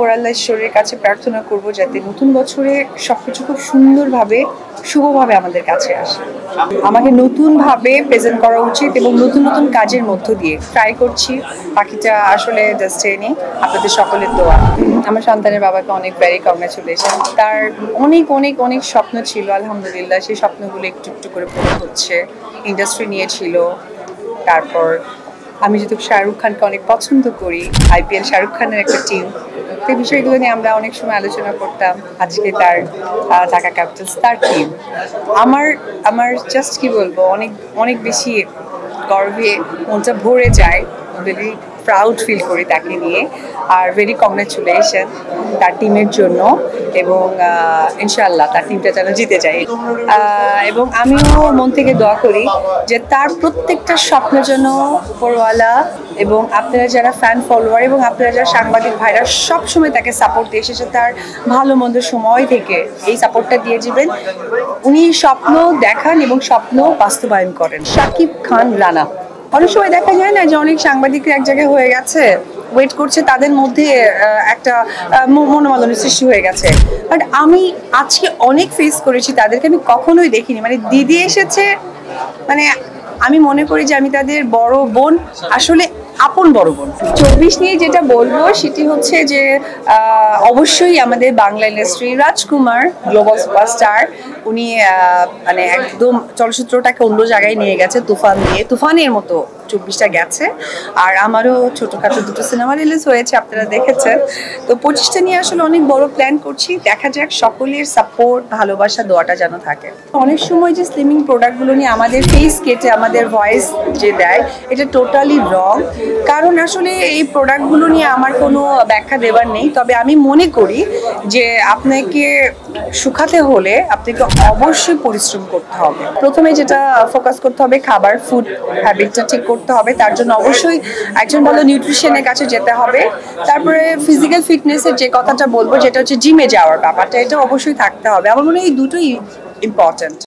উপরাল্লাহ ঈশ্বরের কাছে প্রার্থনা করব যাতে নতুন বছরে সবকিছু খুব সুন্দরভাবে শুভভাবে আমাদের কাছে আসে। আমাকে নতুনভাবে প্রেজেন্ট করা উচিত এবং নতুন নতুন কাজের মধ্য দিয়ে ট্রাই করছি। বাকিটা আসলে ডেস্টিনি, আপনাদের সকলের দোয়া। আমার সন্তানের বাবাকে অনেক ভেরি কংগ্রাচুলেশন। তার অনেক অনেক অনেক স্বপ্ন ছিল, আলহামদুলিল্লাহ সেই স্বপ্নগুলো একটু একটু করে পূরণ হচ্ছে। ইন্ডাস্ট্রি নিয়েছিল, তারপর আমি যেহেতু শাহরুখ খানকে অনেক পছন্দ করি, IPL শাহরুখ খানের একটা টিম, সেই বিষয়গুলো নিয়ে আমরা অনেক সময় আলোচনা করতাম। আজকে তার ঢাকা ক্যাপিটালস তার টিম, আমার আমার জাস্ট কি বলবো, অনেক অনেক বেশি গর্বে মনটা ভরে যায়। ভেরি প্রাউড ফিল করি তাকে নিয়ে। আর ভেরি কংগ্রাচুলেশন তার টিমের জন্য, এবং ইনশাআল্লাহ তার টিমটা যেন জিতে যায়। এবং আমিও মন থেকে দোয়া করি যে তার প্রত্যেকটা স্বপ্ন যেন উপরওয়ালা এবং আপনারা যারা ফ্যান ফলোয়ার এবং আপনারা যারা সাংবাদিক ভাইরা সবসময় তাকে সাপোর্ট দিয়ে এসেছে, তার ভালো মন্দ সময় থেকে এই সাপোর্টটা দিয়ে যাবেন। উনি স্বপ্ন দেখান এবং স্বপ্ন বাস্তবায়ন করেন। শাকিব খান রানা, অনেক সময় দেখা যায় না যে অনেক সাংবাদিকরা এক জায়গায় হয়ে গেছে, ওয়েট করছে, তাদের মধ্যে একটা মনোমালিন্য সৃষ্টি হয়ে গেছে। বাট আমি আজকে অনেক ফেস করেছি, তাদেরকে আমি কখনোই দেখিনি। মানে দিদি এসেছে, মানে আমি মনে করি যে আমি তাদের বড় বোন, আসলে আপন বড় বোন। 24 নিয়ে যেটা বলবো সেটি হচ্ছে যে অবশ্যই আমাদের বাংলা ইন্ডাস্ট্রি রাজকুমার গ্লোবাল সুপারস্টার, উনি মানে একদম চলচ্চিত্রটাকে অন্য জায়গায় নিয়ে গেছে তুফান দিয়ে, তুফানের মতো 24টা গেছে। আর আমারও ছোটখাটো দুটো সিনেমা রিলিজ হয়েছে, আপনারা দেখেছেন। তো 25টা নিয়ে আসলে অনেক বড় প্ল্যান করছি, দেখা যাক সকলের সাপোর্ট ভালোবাসা দোয়াটা যেন থাকে। অনেক সময় যে স্লিমিং প্রোডাক্টগুলো নিয়ে আমাদের ফেস কেটে আমাদের ভয়েস যে দেয়, এটা টোটালি রং। কারণ আসলে এই প্রোডাক্টগুলো নিয়ে আমার কোনো ব্যাখ্যা দেওয়ার নেই, তবে আমি মনে করি যে আপনাকে শুকাতে হলে আপনাকে অবশ্যই পরিশ্রম করতে হবে। প্রথমে যেটা ফোকাস করতে হবে, খাবার ফুড হ্যাবিটটা ঠিক করতে হবে। তার জন্য অবশ্যই একজন ভালো নিউট্রিশনের কাছে যেতে হবে। তারপরে ফিজিক্যাল ফিটনেসের যে কথাটা বলবো, যেটা হচ্ছে জিমে যাওয়ার ব্যাপারটা, এটা অবশ্যই থাকতে হবে। আমার মনে হয় এই দুটোই ইম্পর্টেন্ট।